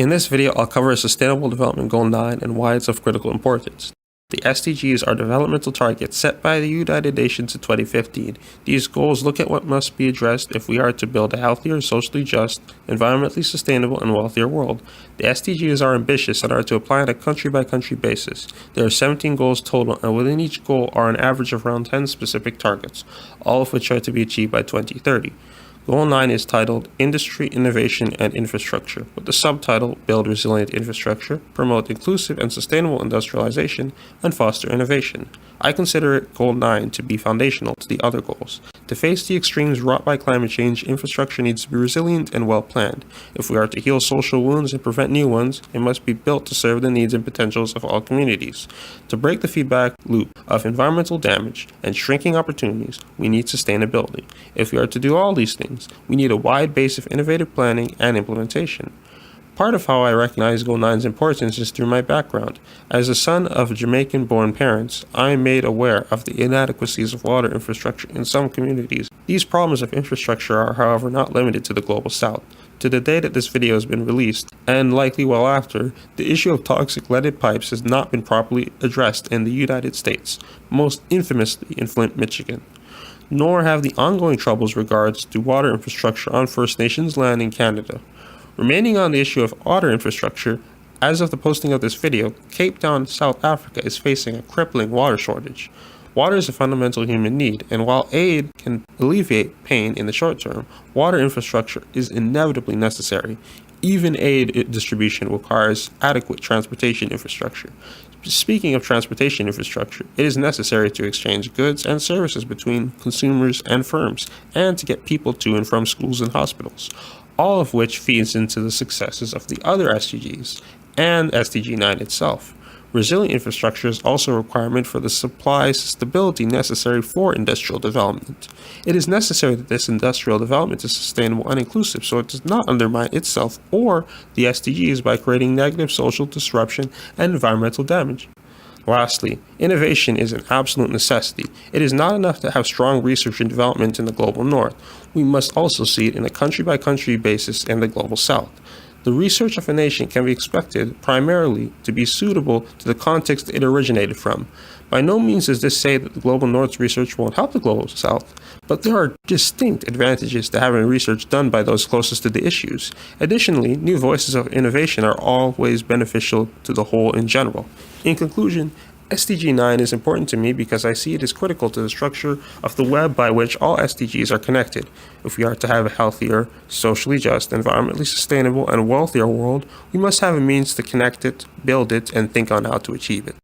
In this video, I'll cover Sustainable Development Goal 9 and why it's of critical importance. The SDGs are developmental targets set by the United Nations in 2015. These goals look at what must be addressed if we are to build a healthier, socially just, environmentally sustainable, and wealthier world. The SDGs are ambitious and are to apply on a country-by-country basis. There are 17 goals total, and within each goal are an average of around 10 specific targets, all of which are to be achieved by 2030. Goal 9 is titled Industry, Innovation, and Infrastructure, with the subtitle Build Resilient Infrastructure, Promote Inclusive and Sustainable Industrialization, and Foster Innovation. I consider Goal 9 to be foundational to the other goals. To face the extremes wrought by climate change, infrastructure needs to be resilient and well planned. If we are to heal social wounds and prevent new ones, it must be built to serve the needs and potentials of all communities. To break the feedback loop of environmental damage and shrinking opportunities, we need sustainability. If we are to do all these things, we need a wide base of innovative planning and implementation. Part of how I recognize Goal 9's importance is through my background. As a son of Jamaican-born parents, I am made aware of the inadequacies of water infrastructure in some communities. These problems of infrastructure are, however, not limited to the Global South. To the day that this video has been released, and likely well after, the issue of toxic leaded pipes has not been properly addressed in the United States, most infamously in Flint, Michigan. Nor have the ongoing troubles regards to water infrastructure on First Nations land in Canada. Remaining on the issue of water infrastructure, as of the posting of this video, Cape Town, South Africa is facing a crippling water shortage. Water is a fundamental human need, and while aid can alleviate pain in the short term, water infrastructure is inevitably necessary. Even aid distribution requires adequate transportation infrastructure. Speaking of transportation infrastructure, it is necessary to exchange goods and services between consumers and firms, and to get people to and from schools and hospitals, all of which feeds into the successes of the other SDGs and SDG 9 itself. Resilient infrastructure is also a requirement for the supply stability necessary for industrial development. It is necessary that this industrial development is sustainable and inclusive so it does not undermine itself or the SDGs by creating negative social disruption and environmental damage. Lastly, innovation is an absolute necessity. It is not enough to have strong research and development in the global north. We must also see it in a country-by-country basis in the global south. The research of a nation can be expected primarily to be suitable to the context it originated from. By no means does this say that the global north's research won't help the global south, but there are distinct advantages to having research done by those closest to the issues. Additionally, new voices of innovation are always beneficial to the whole in general. In conclusion, SDG 9 is important to me because I see it as critical to the structure of the web by which all SDGs are connected. If we are to have a healthier, socially just, environmentally sustainable, and wealthier world, we must have a means to connect it, build it, and think on how to achieve it.